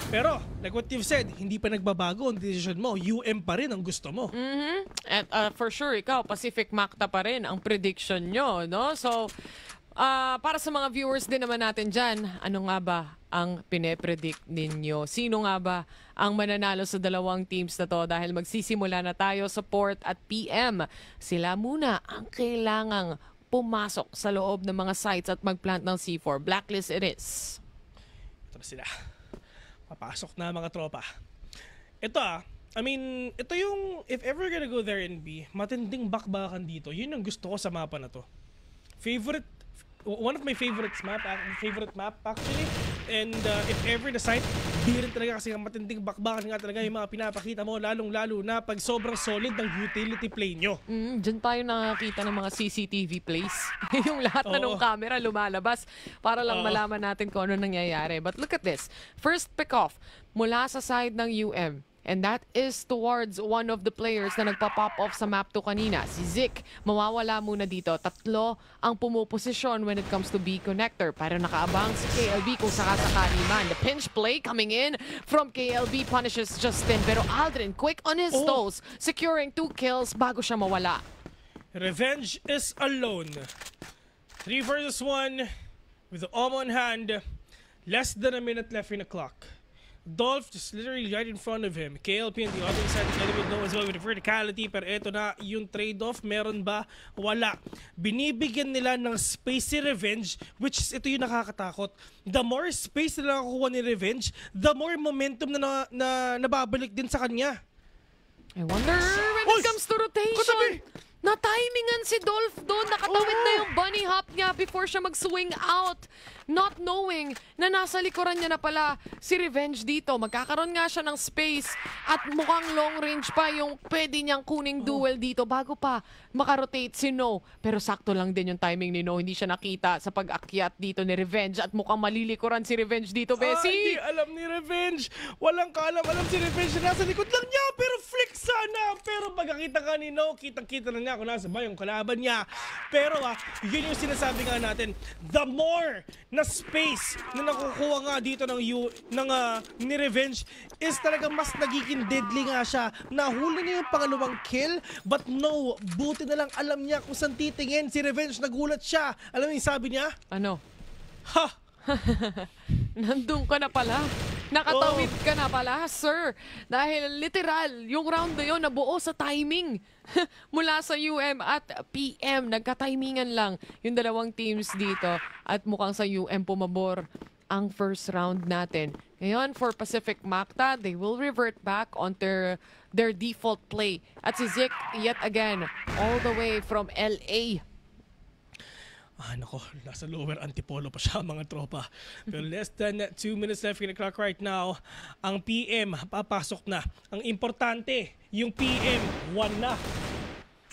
Pero, like what you've said, hindi pa nagbabago ang decision mo. UM pa rin ang gusto mo. At for sure, ikaw, Pacific Macta pa rin ang prediction nyo, no? So, para sa mga viewers din naman natin dyan, ano nga ba ang pine-predict ninyo? Sino nga ba ang mananalo sa dalawang teams na to? Dahil magsisimula na tayo sa Port at PM. Sila muna ang kailangang pumasok sa loob ng mga sites at magplant ng C4. Blacklist it is. Ito na sila. Papasok na mga tropa. Ito I mean, ito yung, if ever gonna go there in B, matinding bakbakan dito. Yun ang gusto ko sa mapa na to. One of my favorite map actually. And if ever the site, di rin talaga kasi ang matinding bakbakan nga talaga yung mga pinapakita mo, lalong-lalo na pag sobrang solid ng utility play nyo. Diyan tayo nakakita ng mga CCTV plays. Yung lahat na ng camera lumalabas para lang malaman natin kung ano nangyayari. But look at this. First pick-off mula sa side ng UM. And that is towards one of the players na nagpa-pop off sa map 2 kanina. Si Zik, mawawala muna dito. Tatlo ang pumuposisyon when it comes to B connector. Pero nakaabang si KLB kung sakasakali man. The pinch play coming in from KLB punishes Justin. Pero Aldrin, quick on his toes, securing 2 kills bago siya mawala. Revenge is alone. 3 versus 1 with the Omo on hand. Less than a minute left in the clock. Dolph just literally right in front of him. KLP on the other side, the enemy know as well with the verticality. Pero eto na yung trade-off. Meron ba? Wala. Binibigyan nila ng space si Revenge, which is ito yung nakakatakot. The more space na nakukuha ni Revenge, the more momentum na nababalik din sa kanya. I wonder when it comes to rotation. Na-timingan si Dolph doon. Nakatawid na yung bunny hop niya before siya mag-swing out. Not knowing na nasa likuran niya na pala si Revenge dito. Magkakaroon nga siya ng space at mukhang long range pa yung pwede niyang kuning duel dito bago pa makarotate si No. Pero sakto lang din yung timing ni No. Hindi siya nakita sa pag-akyat dito ni Revenge at mukhang malilikuran si Revenge dito, Bessie. Hindi alam ni Revenge. Walang kaalam-alam si Revenge na nasa likod lang niya. Pero flick sana. Pero pagkakita ka ni No, kitang-kita na niya kung nasa ba yung kalaban niya. Pero yun yung sinasabi nga natin. The more na space na nakukuha nga dito ni Revenge is talaga mas nagiging deadly nga siya. Nahuli niya yung pangalawang kill, but no, buti na lang alam niya kung saan titingin. Si Revenge, nagulat siya. Alam mo yung sabi niya? Ano? Ha! Nandun ka na pala. Nakatawid ka na pala, sir. Dahil literal, yung round na yun nabuo sa timing. Mula sa UM at PM, nagka-timingan lang yung dalawang teams dito. At mukhang sa UM pumabor ang first round natin. Ngayon, for Pacific Macta, they will revert back on their default play. At si Zik, yet again, all the way from LA. Nako, nasa lower antipolo pa siya mga tropa. Pero less than 2 minutes left in the clock right now. Ang PM, papasok na. Ang importante, yung PM, 1 na.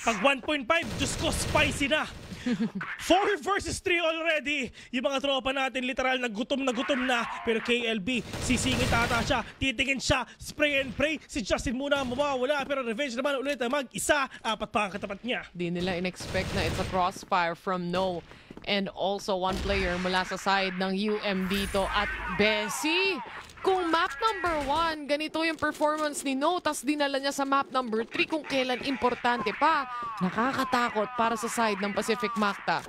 Pag 1.5, Diyos ko, spicy na. 4 versus 3 already. Yung mga tropa natin, literal, na gutom na. Pero KLB, sisingit ata siya. Titingin siya, spray and pray. Si Justin muna mawawala. Pero Revenge naman ulit mag-isa. 4 pa ang katapat niya. Di nila in-expect na it's a crossfire from No. And also one player mula sa side ng UM dito at Bessie. Kung map number 1, ganito yung performance ni No, tas dinala niya sa map number 3 kung kailan importante pa. Nakakatakot para sa side ng Pacific Macta.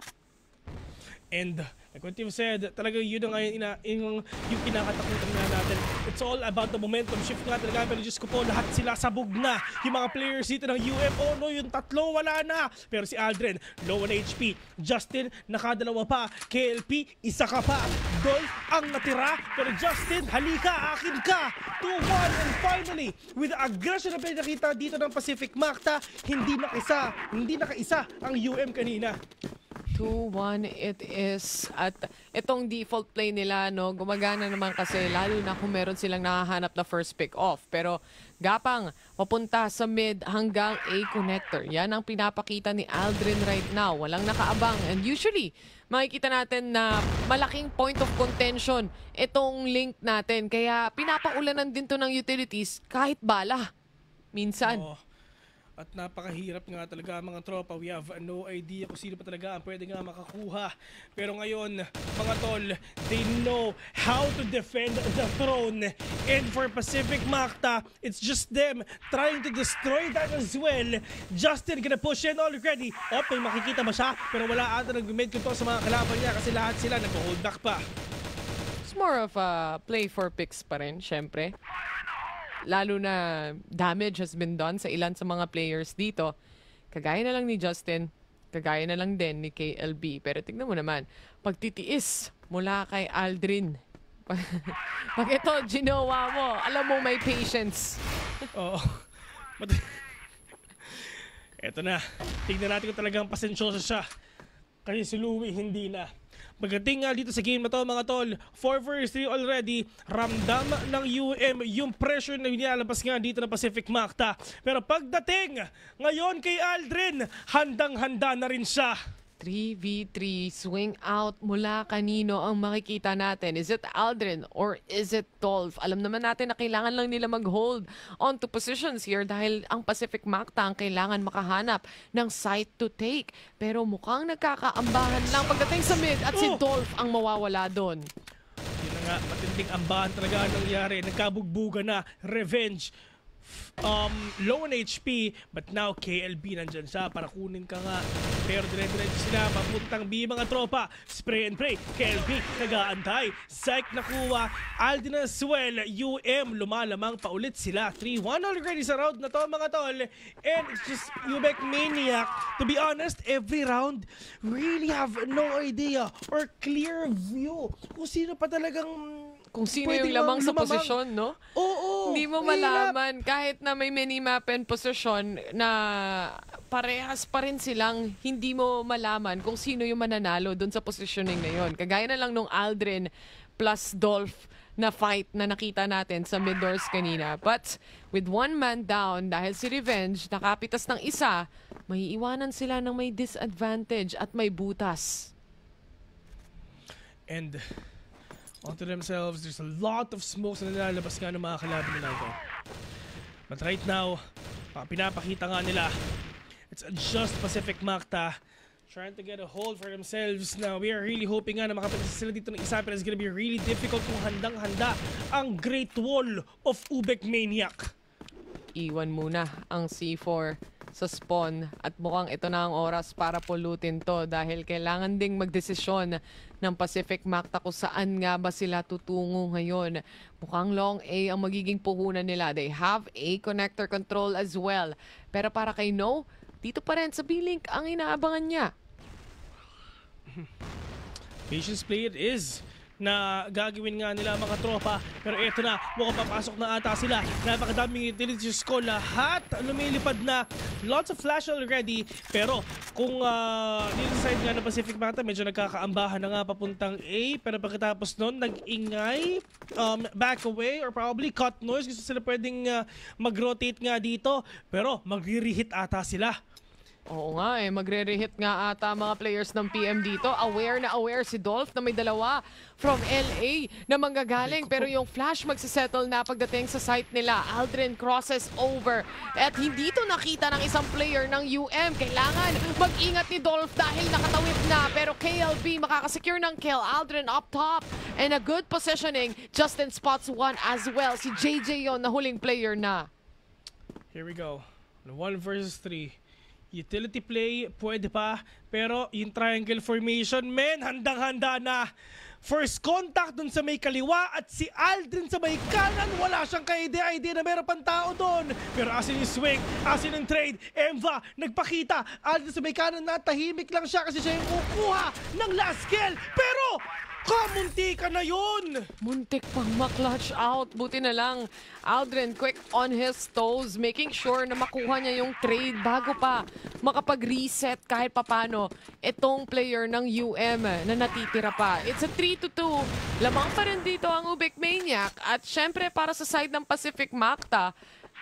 And like what you've said, talaga yun ang yung kinakatakutan na natin. It's all about the momentum shift nga talaga. Pero Diyos ko po, lahat sila sabog na. Yung mga players dito ng UM, no, yung tatlo wala na. Pero si Aldrin, low on HP. Justin, nakadalawa pa. KLP, isa ka pa. Dolph ang natira. Pero Justin, halika, akin ka. 2-1, and finally, with the aggression na pinakita dito ng Pacific Macta, hindi nakaisa ang UM kanina. 2-1 it is. At itong default play nila, no, gumagana naman kasi lalo na kung meron silang nakahanap na first pick off. Pero gapang, papunta sa mid hanggang A connector. Yan ang pinapakita ni Aldrin right now. Walang nakaabang. And usually, makikita natin na malaking point of contention itong link natin. Kaya pinapaulanan din to ng utilities kahit bala. Minsan. At napakahirap nga talaga mga tropa. We have no idea kung sino pa talaga ang pwede nga makakuha. Pero ngayon, mga tol, they know how to defend the throne. And for Pacific Makta, it's just them trying to destroy that as well. Justin gonna push in already. May makikita ba siya? Pero wala ata nag-mid control sa mga kalaban niya kasi lahat sila nag-hold back pa. It's more of a play for picks pa rin, syempre. Lalo na damage has been done sa ilan sa mga players dito. Kagaya na lang ni Justin, kagaya na lang din ni KLB. Pero tignan mo naman, pagtitiis mula kay Aldrin. Pag ito, ginawa mo, alam mo may patience. Oo. Eto na, tignan natin kung talagang pasensyoso siya. Kasi si Louie hindi na. Pagdating nga dito sa game na to mga tol, 4 vs 3 already, ramdam ng UM yung pressure na nilalabas nga dito ng Pacific Makta. Pero pagdating ngayon kay Aldrin, handang-handa na rin siya. 3v3 swing out mula kanino ang makikita natin? Is it Aldrin or is it Dolph? Alam naman natin na kailangan lang nila mag-hold on to positions here dahil ang Pacific Makta ang kailangan makahanap ng site to take. Pero mukhang nagkakaambahan lang pagdating sa mid at si Dolph ang mawawala doon. Yun na nga, matinding ambahan talaga ang nangyari. Nagkabugbuga na, revenge. Low on HP, but now KLB nandyan siya para kunin ka nga. Pero dire-diretso sila, papuntang B mga tropa. Spray and pray, KLB nag-aantay. Psych nakuha, Aldin as well. UM lumalamang paulit sila. 3-1 already sa round na to mga tol. And it's just Ubek Maniac. To be honest, every round really have no idea or clear view kung sino pa talagang kung sino yung lamang sa posisyon, no? Oo. Hindi mo malaman. Kahit na may minimap and posisyon na parehas pa rin silang hindi mo malaman kung sino yung mananalo dun sa positioning na yun. Kagaya na lang nung Aldrin plus Dolph na fight na nakita natin sa mid-doors kanina. But with one man down, dahil si Revenge nakapitas ng isa, may iwanan sila ng may disadvantage at may butas. And onto themselves, there's a lot of smokes na nilalabas nga ng mga kalaban nila ito. But right now, pinapakita nga nila, it's just Pacific Makta trying to get a hold for themselves. Now, we are really hoping nga na makapagsa sila dito ng isa, pero it's gonna be really difficult kung handang-handa ang Great Wall of Ubek Maniac. Iwan muna ang C4 sa spawn at mukhang ito na ang oras para pulutin to dahil kailangan ding magdesisyon ng Pacific Makta kung saan nga ba sila tutungo ngayon. Mukhang long A ang magiging puhunan nila. They have A connector control as well. Pero para kay No, dito pa rin sa B-Link ang inaabangan niya. Patience play it is na gagawin nga nila mga tropa. Pero eto na, mukhang papasok na ata sila. Napakadaming utilities ko. Lahat lumilipad na. Lots of flash already. Pero kung dito side nga ng Pacific Makta, medyo nagkakaambahan na nga papuntang A. Pero pagkatapos nun, nag-ingay, back away, or probably cut noise. Gusto sila pwedeng mag-rotate nga dito. Pero magre-reheat ata sila. Oo nga magre-reheat nga ata mga players ng PM dito. Aware na aware si Dolph na may dalawa from LA na manggagaling. Pero yung flash magsisettle na pagdating sa site nila. Aldrin crosses over. At hindi to nakita ng isang player ng UM. Kailangan mag-ingat ni Dolph dahil nakatawid na. Pero KLB makakasecure ng kill. Aldrin up top. And a good positioning. Justin spots one as well. Si JJ yon na huling player na. Here we go. 1 versus 3. Utility play, pwede pa. Pero yung triangle formation, men, handang-handa na. First contact dun sa may kaliwa at si Aldrin sa may kanan. Wala siyang ka-idea na meron pang tao dun. Pero asin yung swing, asin yung trade. Emva, nagpakita. Aldrin sa may kanan na tahimik lang siya kasi siya yung kukuha ng last kill. Pero kamunti ka na yun! Muntik pang ma-clutch out. Buti na lang. Aldrin quick on his toes, making sure na makuha niya yung trade bago pa makapag-reset kahit papano itong player ng UM na natitira pa. It's a 3-2. Lamang pa rin dito ang Ubek Maniac. At syempre para sa side ng Pacific Makta,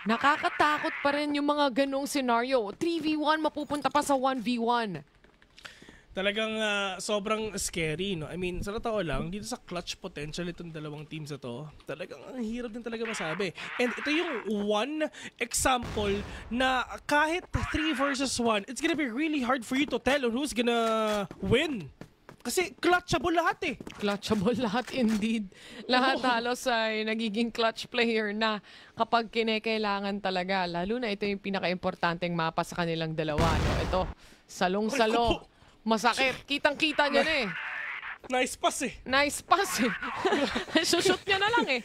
nakakatakot pa rin yung mga ganong scenario. 3v1 mapupunta pa sa 1v1. Talagang sobrang scary, no? I mean, sa totoo lang, dito sa clutch potential itong dalawang teams na to, talagang ang hirap din talaga masabi. And ito yung one example na kahit 3 versus 1, it's gonna be really hard for you to tell on who's gonna win. Kasi clutchable lahat eh. Clutchable lahat indeed. Lahat halos ay nagiging clutch player na kapag kinekailangan talaga. Lalo na ito yung pinaka-importanteng mapa sa kanilang dalawa. No? Ito, salong-salo. Masakit. Kitang-kita niya na eh. Nice pass eh. Nice pass eh. Sushoot niya na lang eh.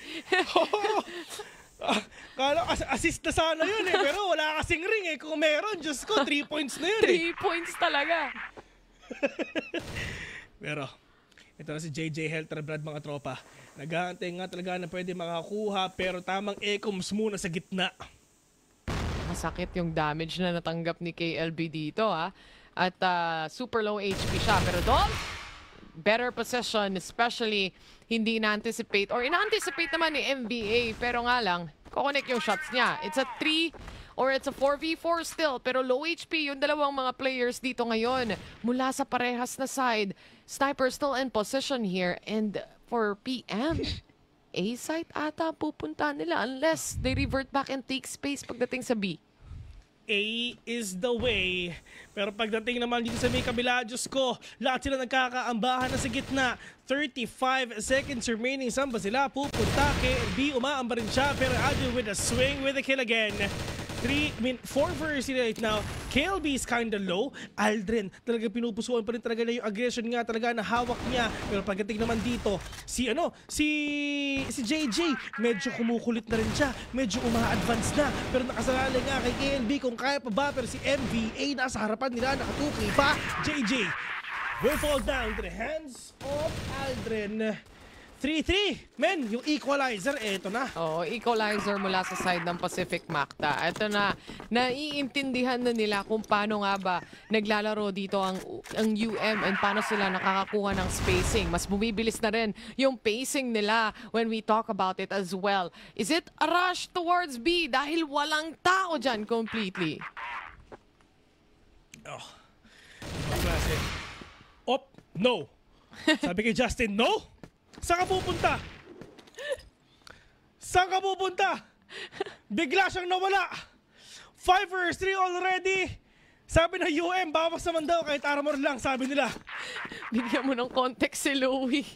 Kala assist na sana yun eh. Pero wala kasing ring eh. Kung meron, Diyos ko, 3 points na yun eh. 3 points talaga. Pero, ito na si JJ Helterbrad mga tropa. Nag-aantay nga talaga na pwede makakuha pero tamang ecoms muna sa gitna. Masakit yung damage na natanggap ni KLB dito ha. At super low HP siya. Pero doon, better possession, especially hindi na-anticipate or ina-anticipate naman ni NBA. Pero nga lang, kukonek yung shots niya. It's a 3 or it's a 4v4 still. Pero low HP yung dalawang mga players dito ngayon. Mula sa parehas na side, Sniper still in position here. And for PM, A site ata pupunta nila unless they revert back and take space pagdating sa B. A is the way. Pero pagdating naman dito sa may kabila, Diyos ko, lahat sila nagkakaambahan na sa gitna. 35 seconds remaining. Saan ba sila pupunta? KLB, umaamba rin siya. Pero Adil with a swing with a kill again. 4 versus right now. KLB is kinda low. Aldrin, talaga pinupusuan pa rin talaga na yung aggression nga talaga na hawak niya. Pero pagdating naman dito, si JJ, medyo kumukulit na rin siya. Medyo uma-advance na. Pero nakasalali nga kay KLB kung kaya pa ba. Pero si MVA nasa harapan nila, nakatuki pa. JJ will fall down to the hands of Aldrin. 3-3. Men, yung equalizer, eto na. Oo, equalizer mula sa side ng Pacific Macta. Ito na, naiintindihan na nila kung paano nga ba naglalaro dito ang UM and paano sila nakakakuha ng spacing. Mas bumibilis na rin yung pacing nila when we talk about it as well. Is it a rush towards B dahil walang tao dyan completely? Oh, ibang klase. No. Sabi kay Justin, no? Saan ka pupunta? Saan ka pupunta? Bigla siyang nawala. 5 versus 3 already. Sabi ng UM, bawas naman daw kahit armor lang, sabi nila. Bigyan mo ng context si Louie.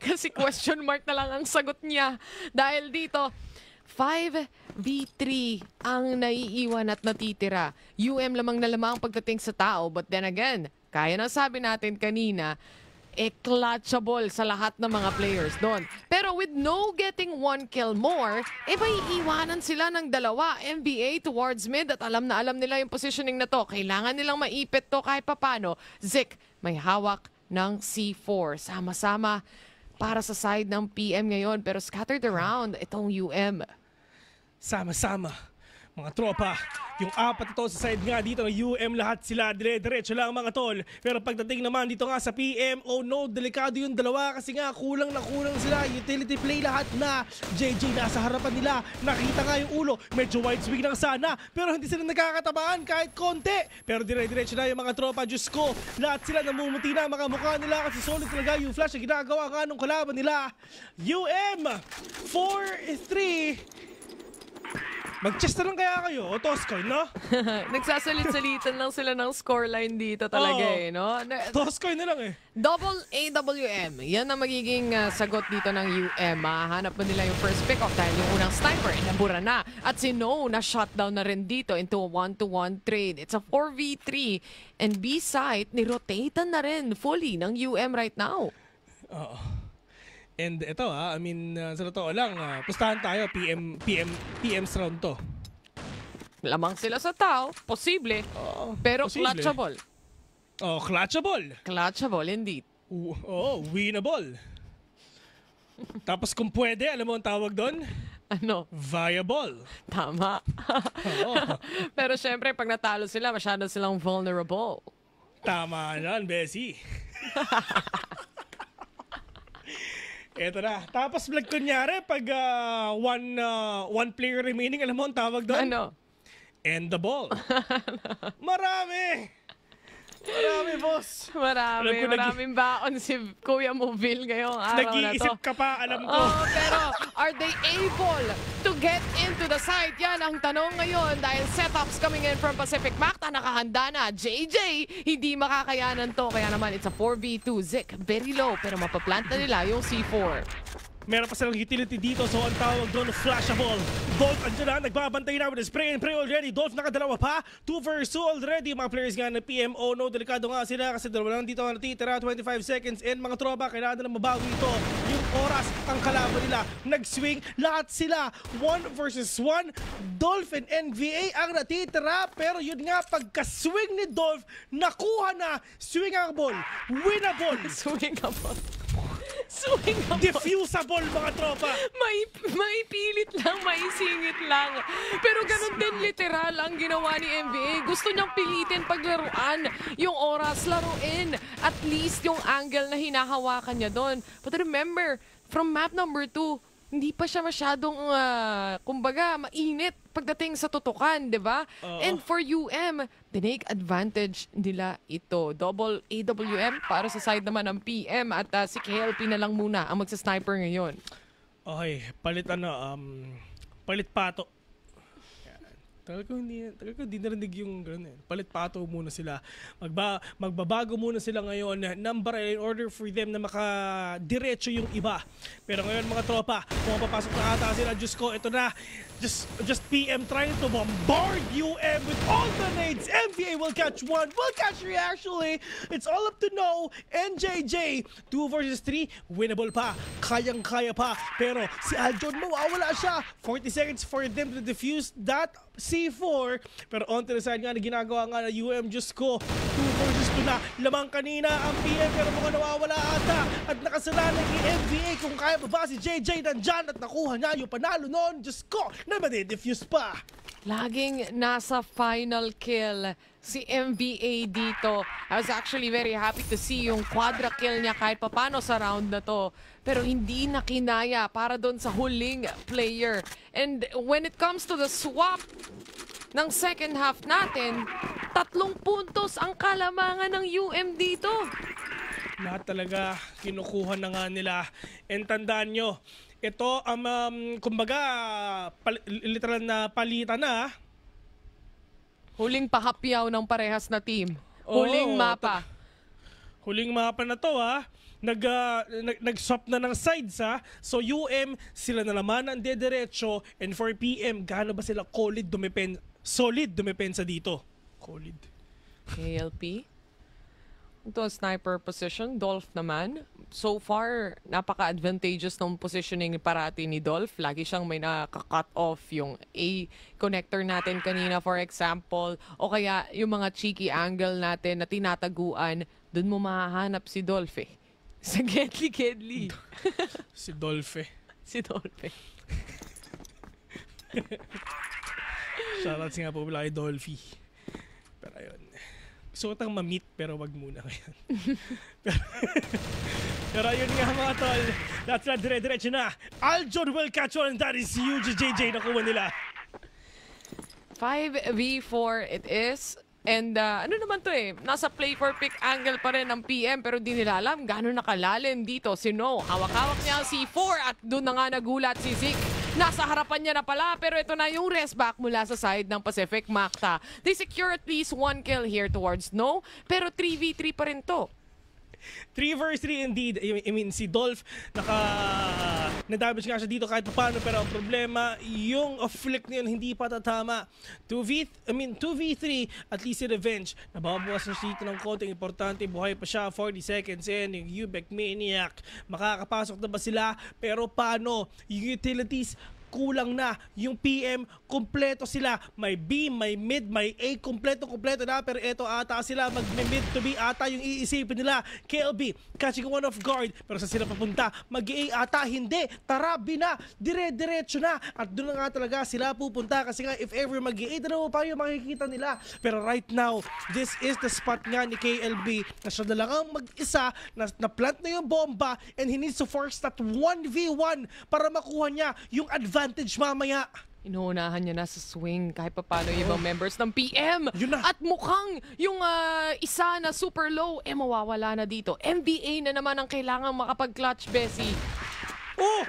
Kasi question mark na lang ang sagot niya. Dahil dito, 5v3 ang naiiwan at natitira. UM lamang na lamang pagdating sa tao. But then again, kaya na sabi natin kanina, clutchable sa lahat ng mga players doon. Pero with no getting 1 kill more, may iiwanan sila ng dalawa. NBA towards mid at alam na alam nila yung positioning na to. Kailangan nilang maipit to kahit papano. Zik, may hawak ng C4. Sama-sama para sa side ng PM ngayon pero scattered around itong UM. Sama-sama. Mga tropa, yung apat ito sa side nga dito ng UM, lahat sila dire-diretso lang mga tol. Pero pagdating naman dito nga sa PM, oh no, delikado yung dalawa kasi nga kulang na kulang sila. Utility play lahat na. JJ nasa harapan nila, nakita nga yung ulo, medyo wide swing lang sana. Pero hindi sila nagkakatabaan kahit konti. Pero dire-diretso na yung mga tropa, Diyos ko. Lahat sila namumuti na mga mukha nila kasi solid talaga yung flash na ginagawa nga nung kalaban nila. UM, 4-3. Mag-chest na lang kaya kayo, o Toscoy, no? Nagsasalit-salitan lang sila ng scoreline dito talaga eh, no? Toscoy na lang eh. Double AWM. Yan ang magiging sagot dito ng UM. Mahahanap mo nila yung first pick-off dahil yung unang sniper, nabura na. At si No, na-shutdown na rin dito into a 1-to-1 trade. It's a 4v3. And B-site, nirotatean na rin fully ng UM right now. Oo. And ito I mean, sa totoo lang, pustahan tayo, PM's round to. Lamang sila sa tao, posible. Pero posible. clutchable. Oh, clutchable. Clutchable indeed. Winnable. Tapos kung pwede, alam mo ang tawag doon? Ano? Viable. Tama. Pero syempre, pag natalo sila, masyado silang vulnerable. Tama yan, Bessie. Eto na. Tapos vlog kunyari, pag one player remaining, alam mo ang tawag doon? Ano? End the ball. Marami! Marami, boss. Alam ko, Maraming baon si Kuya Movil ngayong araw na to. Nag-iisip ka pa, alam ko. Oh, pero are they able to get into the site? Yan ang tanong ngayon dahil setups coming in from Pacific Macta. Nakahanda na. JJ, hindi makakayanan to. Kaya naman, it's a 4v2. Zik, very low. Pero mapaplant na nila yung C4. Meron pa silang utility dito, so ang tawag doon, flashable. Dolph, andyan na, nagbabantay na with the spray and pray already. Dolph, nakadalawa pa. 2 vs 2 already. Mga players nga ng PMO, no, delikado nga sila kasi dalawa lang dito ang natitira, 25 seconds. And mga tropa, kailangan na mabago ito. Yung oras, ang kalaban nila, nag-swing. Lahat sila, 1 vs 1. Dolph and NVA ang natitira. Pero yun nga, pagka-swing ni Dolph, nakuha na, swingable, winnable. Swingable. Swingable. Diffusable, mga tropa. May pilit lang, may singit lang. Pero ganun din literal ang ginawa ni NBA. Gusto niyang pilitin paglaruan. Yung oras, laruin. At least yung angle na hinahawakan niya doon. But remember, from map number 2, hindi pa siya masyadong, kumbaga, mainit pagdating sa tutukan, di ba? And for UM, tinake advantage nila ito. Double AWM para sa side naman ng PM at si KLP na lang muna ang magsa-sniper ngayon. Okay, palit pato. Talaga hindi narinig yung gano'n. Palit pato muna sila. Magbabago muna sila ngayon ng baril in order for them na makadiretso yung iba. Pero ngayon mga tropa, kung papasok na ata sila, Diyos ko, ito na. Just PM trying to bombard UM with all the nades. MVA will catch one. Will catch three actually. It's all up to No. NJJ, 2 vs 3, winnable pa. Kayang-kaya pa. Pero si Aljon mawawala siya. 40 seconds for them to defuse that C4. Pero on to the side nga na ginagawa nga na UM, Diyos ko, 2 vs 2 na. Lamang kanina ang PM pero mukhang nawawala ata. At nakasalanan ni MVA kung kaya pa ba si JJ nandyan at nakuha niya yung panalo noon. Diyos ko, na madidefuse pa. Laging nasa final kill si MVA dito. I was actually very happy to see yung quadra kill niya kahit papano sa round na to. Pero hindi na kinaya para doon sa huling player. And when it comes to the swap ng second half natin, 3 puntos ang kalamangan ng UM dito. Lahat talaga kinukuha na nga nila. And tandaan nyo, ito kumbaga literal na palitan na. Huling pahapyaw ng parehas na team. Huling mapa. Huling mapa na to ha. Nag-swap na ng sides ha. So UM, sila na naman ang dediretso. And for PM, gaano ba sila solid dumepensa dito? Solid. KLP. Ito ang sniper position. Dolph naman. So far, napaka-advantageous ng positioning parati ni Dolph. Lagi siyang may naka-cut off yung A connector natin kanina, for example. O kaya yung mga cheeky angle natin na tinataguan, dun mo mahahanap si Dolph eh. Sa Gedli. Si Dolph eh. Si Dolph eh. Shoutouts nga po pala kay Dolphy. Pero ayun. Gusto ko tang ma-meet pero wag muna ngayon. Pero ayun nga mga tol. That's na dire-diretso na. Aljon will catch one and that is huge. JJ nakuha nila. 5v4 it is. And ano naman to eh, nasa play for pick angle pa rin ng PM pero di nila alam gano'n nakalalim dito si No. Hawak-hawak niya ang C4 at doon na nga nagulat si Zik. Nasa harapan niya na pala pero ito na yung rest back mula sa side ng Pacific Macta. They secure at least 1 kill here towards No pero 3v3 pa rin to. 3 vs 3 indeed. I mean, si Dolph na-damage nga siya dito kahit paano pero ang problema, yung flick niya hindi pa tatama. 2v3 at least si Revenge. Nababawas na siya dito ng konting importante. Buhay pa siya, 40 seconds in. Yung Ubek Maniac. Makakapasok na ba sila? Pero paano? Yung utilities, kulang na. Yung PM, kompleto sila. May B, may mid, may A, kompleto na. Pero eto ata sila, mag-mid to B ata yung iisipin nila. KLB, catching one off guard. Pero sa sila papunta, mag-A ata, hindi. Tara, B na, dire-diretso na. At doon na nga talaga sila pupunta. Kasi nga, if ever mag-A, dalawa pa yung makikita nila. Pero right now, this is the spot nga ni KLB na siya na lang ang mag-isa, na-plant na yung bomba, and he needs to force that 1v1 para makuha niya yung advantage mamaya. Inuunahan niya na sa swing kahit pa paano yung ibang members ng PM. Yun na. At mukhang yung isa na super low, mawawala na dito. MBA na naman ang kailangang makapag-clutch, Bessie. Oh!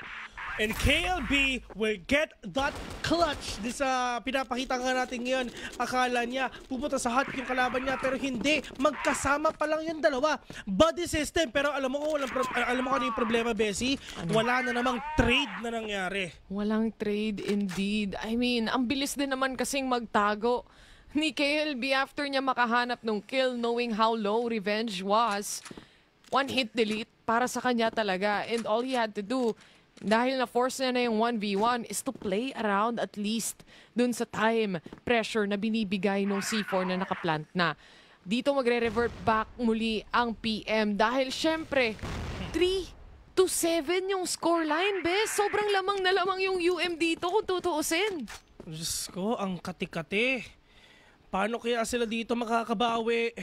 And KLB will get that clutch. Di sa pinapakita nga natin ngayon, akala niya pupunta sa hot yung kalaban niya pero hindi. Magkasama pa lang yung dalawa. Body system. Pero alam mo kung alam mo ano yung problema, Bessie? Wala na namang trade na nangyari. Walang trade indeed. I mean, ang bilis din naman kasing magtago ni KLB after niya makahanap ng kill knowing how low Revenge was. One hit delete para sa kanya talaga. And all he had to do, dahil na-force na yung 1v1, is to play around at least dun sa time pressure na binibigay ng C4 na nakaplant na. Dito magre-revert back muli ang PM dahil syempre 3-7 yung scoreline, bes. Sobrang lamang na lamang yung UM dito kung tutuusin. Diyos ko, ang kati-kati. Paano kaya sila dito makakabawi?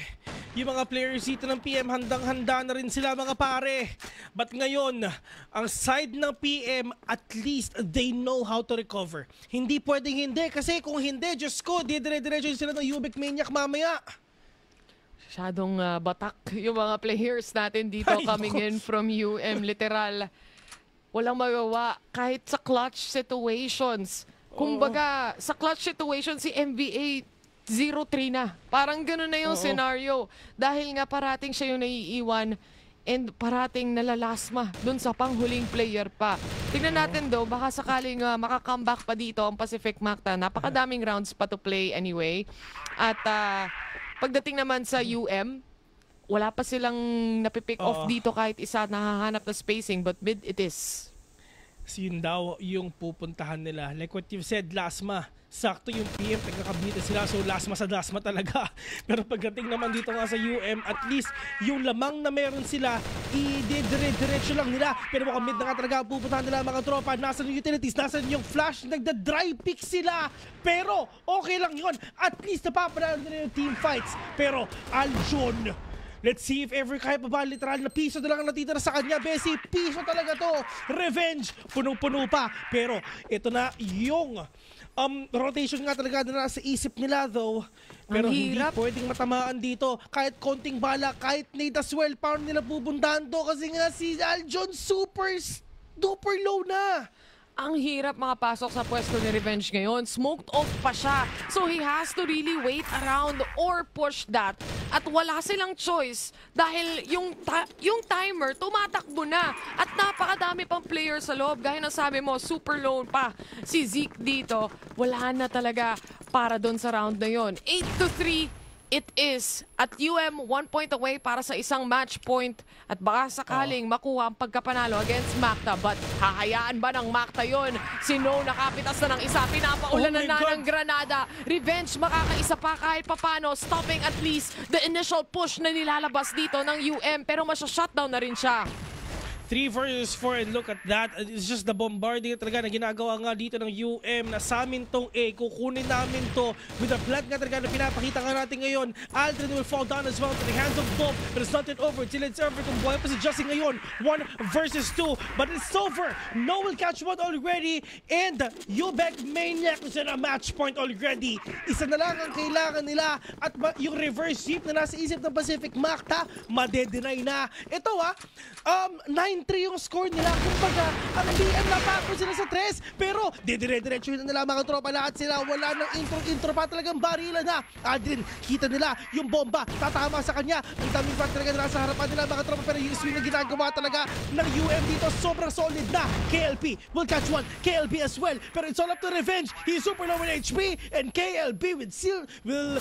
Yung mga players dito ng PM, handang-handa na rin sila mga pare. But ngayon, ang side ng PM, at least they know how to recover. Hindi pwedeng hindi, kasi kung hindi, Diyos ko, dire-diretso sila ng Ubik Maniac mamaya. Masyadong batak yung mga players natin dito coming in from UM. Literal, walang magawa kahit sa clutch situations. Kumbaga, sa clutch situations, si MBA 0-3 na. Parang gano'n na yung scenario. Dahil nga parating siya yung naiiwan and parating nalalasma dun sa panghuling player pa. Tignan natin do, baka sakaling makakomeback pa dito ang Pacific Macta. Napakadaming rounds pa to play anyway. At pagdating naman sa UM, wala pa silang napipick off dito kahit isa nahahanap na spacing, but mid it is. Yun daw yung pupuntahan nila. Like what you've said, Lasma. Sakto yung PM, nagkakabita sila. So Lasma sa Lasma talaga. Pero pagdating naman dito nga sa UM, at least yung lamang na meron sila, i-dire-diretso lang nila. Pero mukhang mid na nga talaga ang pupuntahan nila mga tropa. Nasaan yung utilities, nasaan yung flash, nagda-dry pick sila. Pero okay lang yun. At least napapanalo nila yung team fights. Pero Aljon, let's see if ever kaya pa ba, literal na piso na lang ang natitira sa kanya. Bessie, piso talaga to. Revenge, punong-puno pa. Pero ito na yung rotation nga talaga na nasa isip nila though. Pero hindi pwedeng matamaan dito. Kahit konting bala, kahit nade as well, paano nila pupuntahan to? Kasi nga si Aljon super duper low na. Ang hirap makapasok sa pwesto ni Revenge ngayon. Smoked off pa siya. So he has to really wait around or push that. At wala silang choice dahil yung timer tumatakbo na. At napakadami pang players sa loob. Gaya ng sabi mo, super lone pa si Zeke dito. Wala na talaga para doon sa round na yon. 8-3 it is. At UM 1 point away para sa isang match point. At baka sakaling makuha ang pagkapanalo against Macta. But hahayaan ba ng Macta yon? Si No nakapitas na ng isa. Pinapaulanan na ng Granada. Revenge makakaisa pa kahit papano. Stopping at least the initial push na nilalabas dito ng UM. Pero masya-shutdown na rin siya. 3 versus 4 and look at that. It's just the bombarding talaga na ginagawa nga dito ng UM na sa amin tong A. Kukunin namin to with the plant nga talaga na pinapakita nga natin ngayon. Aldrin will fall down as well to the hands of Bob. But it's not yet over till it's over. Kung buhay pa si Justin ngayon. 1 versus 2. But it's over. No will catch one already. And Ubek Maniac is in a match point already. Isa na lang ang kailangan nila. At yung reverse sweep na nasa isip ng Pacific Macta, madedenay na. Ito 9-3 yung score nila. Kumbaga, ang BM napako sila sa 3. Pero, didire-diretso na nila mga tropa. Lahat sila, wala nang intro pa, talagang barila na. Adrian, kita nila yung bomba. Tatama sa kanya. Ang daming front talaga nila sa harapan nila mga tropa. Pero yung swing na ginagawa talaga ng UM dito, sobrang solid na. KLP will catch one. KLB as well. Pero it's all up to Revenge. He's super low in HP. And KLB will